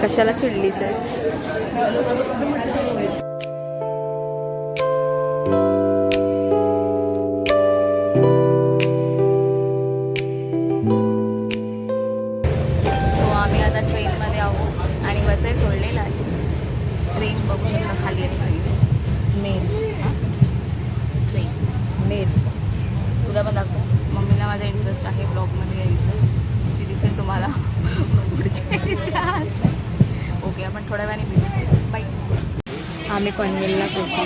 कशाला चिडलीस आहेस? सो आम्ही आता ट्रेनमध्ये आहोत आणि वसई सोडलेलं आहे. ट्रेन बघू शकता खाली आहे सगळी. मेन ट्रेन मेन तुला पण दाखव. मम्मीला माझा इंटरेस्ट आहे ब्लॉगमध्ये यायचं. ते दिसेल तुम्हाला पुढच्या ह्याच्यात. ओके आपण थोड्या वेळाने भेटू. बाय. आम्ही पनवेलला पोहोचलो.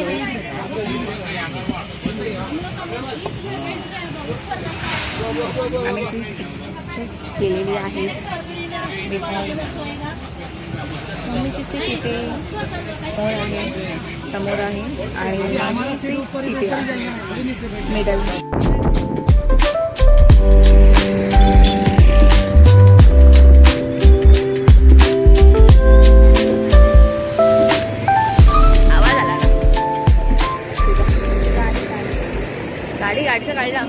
आम्ही सीट ॲडजस्ट केलेली आहे बिकॉज मम्मीची सीट इथे समोर आहे आणि माझी सीट इथे आहे मिडल. गाडीचं काढला.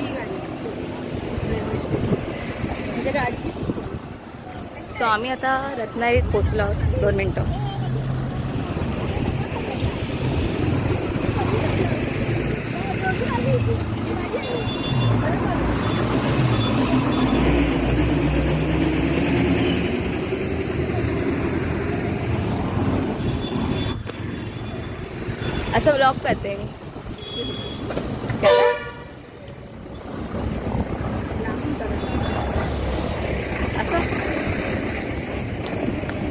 सो आम्ही आता रत्नागिरीत पोचलो आहोत. 2 मिनटं. असं ब्लॉग करते मी.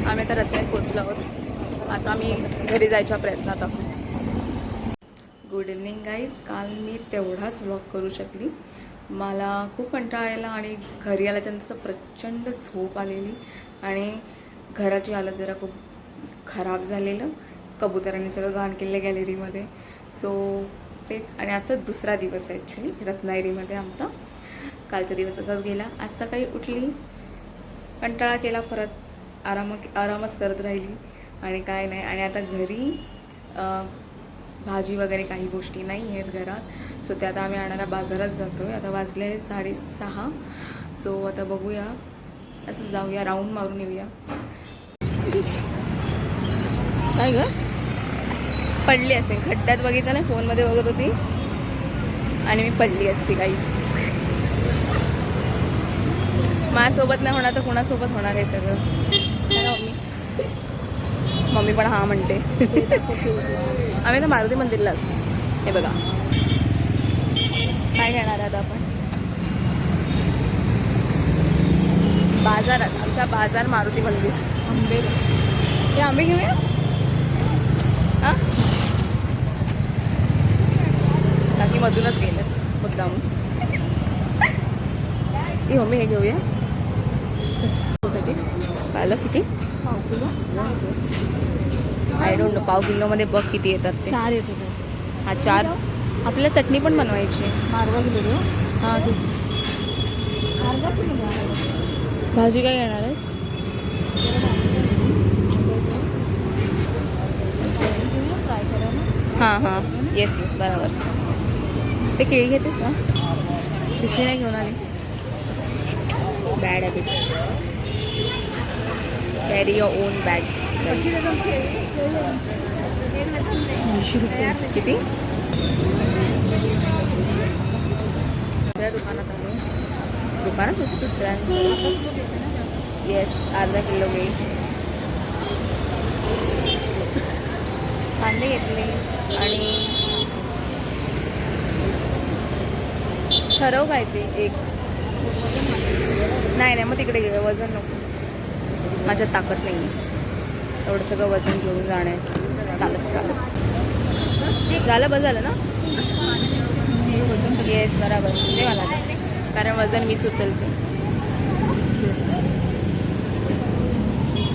आम्ही आता रत्नागिरीत पोचलो आहोत. आता आम्ही घरी जायच्या प्रयत्नात आहोत. Good evening guys. काल मी तेवढाच व्लॉग करू शकली. मला खूप कंटाळा आला आणि घरी आल्याच्यानंतर प्रचंड झोप आलेली आणि घराची हालत जरा खूप खराब झालेलं. कबुतरांनी सगळं घाण केलेलं गॅलरीमध्ये. सो तेच. आणि आजचा दुसरा दिवस आहे ॲक्च्युली रत्नागिरीमध्ये आमचा. कालचा दिवस असाच गेला. आज सकाळी उठली, कंटाळा केला, परत आरामच करत राहिली आणि काय नाही. आणि आता घरी भाजी वगैरे काही गोष्टी नाही आहेत घरात. सो त्या आता आम्ही आणायला बाजारात जातो आहे. आता वाजले 6:30. सो आता बघूया, असं जाऊया, राऊंड मारून येऊया. काय गं पडली असते खड्ड्यात, बघितलं नाही फोनमध्ये बघत होती आणि मी पडली असती. काहीच माझ्यासोबत नाही होणार तर कुणासोबत होणार हे सगळं. मम्मी मम्मी पण हा म्हणते. आम्ही तर मारुती मंदिरला. हे बघा काय घेणार आता आपण बाजारात. आमचा बाजार मारुती मंदिर. आंबे, हे आंबे घेऊया. हां बाकी मधूनच गेलं मुद्दाम. ही मम्मी हे घेऊया. पाहिलं किती? पाव किलो. I don't know. पाव किलोमध्ये बघ किती येतात ते. 4 येतात. हा 4. आपल्याला चटणी पण बनवायची. अर्धा किलो. हां तू अर्धा किलो. भाजी काय घेणार आहेस? फ्राय करा. हां येस बरोबर. ते केळी घेतेस ना? पिशवी नाही घेऊन आली. Bad habits. Carry your on bags. 80 रुपये. किती? दुसऱ्या दुकानात आलो. दुकानात दुसऱ्या. येस अर्धा किलो घे. कांदे घेतले आणि ठरव काय ते एक. नाही मग तिकडे घेऊया. वजन नको, माझ्यात ताकद नाही आहे एवढं सगळं वजन घेऊन जाणे. चालत झालं बस झालं ना. येस बरोबर. ते मला कारण वजन मीच उचलते.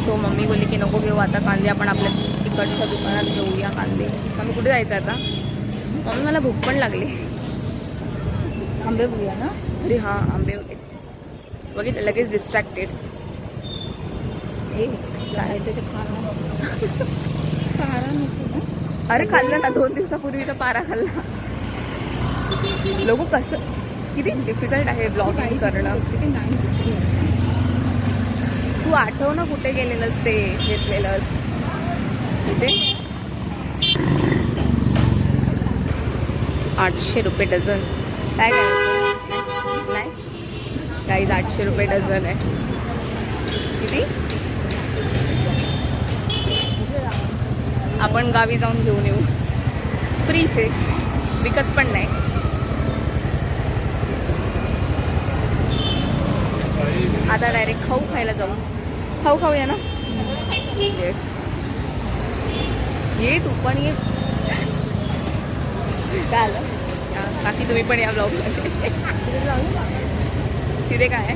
सो मम्मी बोलली की नको घेऊ आता कांदे, आपण आपल्या तिकडच्या दुकानात घेऊया कांदे. मम्मी कुठे जायचं आता? मम्मी मला भूक पण लागली. आंबे बघूया ना. अरे हां आंबे बघितलं लगेच डिस्ट्रॅक्टेड. काय ते पारा नको. अरे खाल्लं ना 2 दिवसापूर्वी तर पारा खाल्ला. लोक कसं किती डिफिकल्ट आहे ब्लॉगिंग करणं. तू आठव ना कुठे गेलेलंस ते घेतलेलंस इथे. 800 रुपये डझन. काय करायचं नाही काहीच. 800 रुपये डझन आहे. किती? आपण गावी जाऊन घेऊन येऊ. फ्रीच आहे, विकत पण नाही. आता डायरेक्ट खाऊ खायला जाऊ. खाऊ खाऊया ना. येस ये तू पण ये. काय आलं बाकी तुम्ही पण या ब्लॉगला. तिथे काय आहे.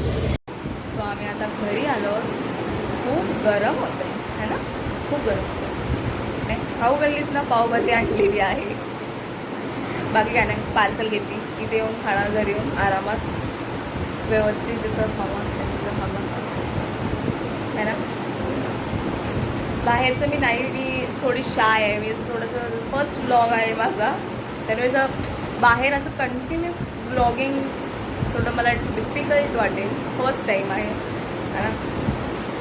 सो आम्ही आता घरी आलो. खूप गरम होतं आहे ना, खूप गरम होतं. खाऊ गल्लीत ना पावभाजी आणलेली आहे. बाकी काय नाही. पार्सल घेतली, इथे येऊन खाणार, घरी येऊन आरामात व्यवस्थित जसं खावा है ना. बाहेरचं मी नाही, मी थोडी शाय आहे. मी असं थोडंसं फर्स्ट ब्लॉग आहे माझा, त्यामुळे असं बाहेर असं कंटिन्युअस ब्लॉगिंग थोडं मला डिफिकल्ट वाटेल. फर्स्ट टाईम आहे ना.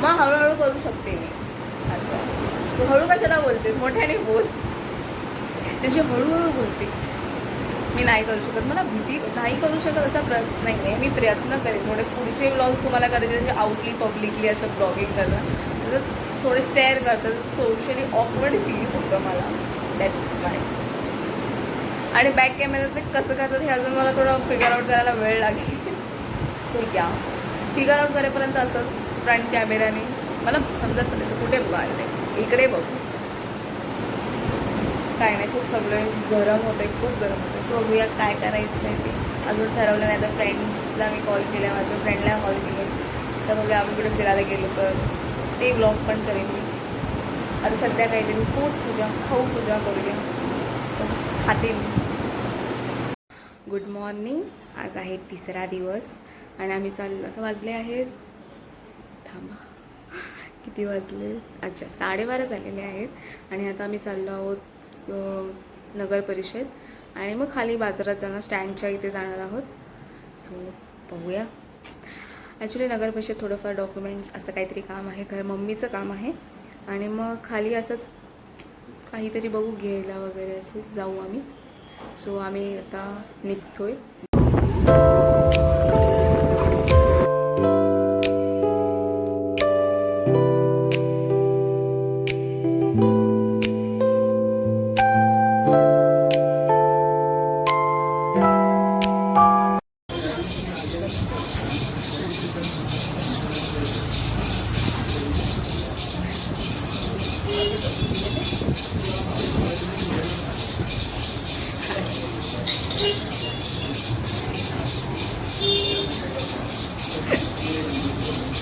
मग हळूहळू करू शकते मी. असं तू हळू कशाला बोलतेस, मोठ्याने बोल. त्याची हळूहळू बोलते. मी नाही करू शकत, मला भीती नाही करू शकत असा प्रयत्न नाही आहे. मी प्रयत्न करेन थोडे पुढचे ब्लॉग्स तुम्हाला करायचे, जसे आउटली पब्लिकली असं ब्लॉगिंग करणं. जसं थोडे स्टेअर करतात, सोशली ऑकवर्ड फील होतं मला. दॅट्स माय. आणि बॅक कॅमेऱ्यात ते कसं करतात हे अजून मला थोडं फिगर आउट करायला वेळ लागेल. सो या फिगर आउट करेपर्यंत असंच फ्रंट कॅमेऱ्याने मला समजत नाही असं कुठे बघायला. इकडे बघ काय नाही. खूप सगळे गरम होते, खूप गरम होते. बघूया काय करायचं आहे ते. अजून ठरवलं नाही. आता फ्रेंड्सला मी कॉल केला, माझ्या फ्रेंडला कॉल केले. तर बघूया आम्ही कुठे फिरायला गेलो तर ते ब्लॉग पण करेन मी. आता सध्या काहीतरी पोट पूजा, खाऊ पूजा करूया. सो खाते मी. Good morning. आज आहे 3रा दिवस आणि आम्ही चाललो. आता वाजले आहेत, थांबा किती वाजले, अच्छा 12:30 झालेले आहेत. आणि आता आम्ही चाललो आहोत नगर परिषद आणि मग खाली बाजारात जाणार, स्टँडच्या इथे जाणार आहोत. सो बघूया. ॲक्च्युली नगर परिषद थोडंफार डॉक्युमेंट्स असं काहीतरी काम आहे, घर मम्मीचं काम आहे. आणि मग खाली असंच काहीतरी बघू घ्यायला वगैरे असं जाऊ आम्ही. सो आम्ही आता निघतोय.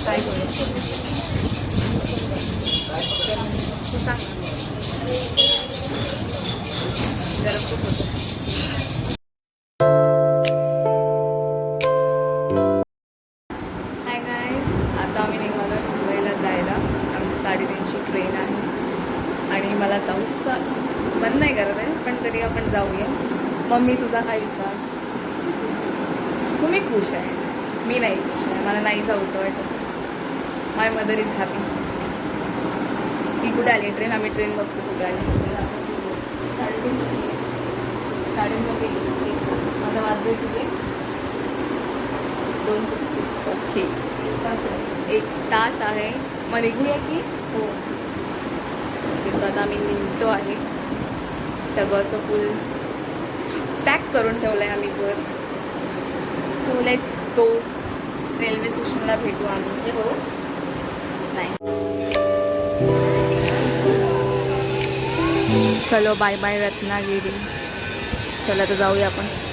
काय हाय गाईज, आता आम्ही निघालो मुंबईला जायला. आमची 3:30ची ट्रेन आहे आणि मला जाऊचं मन नाही करत आहे, पण तरी आपण जाऊया. मम्मी तुझा काय विचार? तुम्ही खुश आहे, मी नाही खुश आहे. मला नाही जाऊचं वाटत. माय मदर इज हॅपी. ही कुठे आली ट्रेन? आम्ही ट्रेन बघतो कुठे आली. 3:30 आता वाजले कुठे 2:35. ओके, 1 तास आहे. मग निघूया की? हो ओके. सो आता आम्ही निघतो आहे. सगळं असं फुल पॅक करून ठेवलं आहे आम्ही घर. So let's go. रेल्वे स्टेशनला भेटू आम्ही. हे हो नाही. चलो बाय बाय रत्नागिरी. चला तर जाऊया आपण.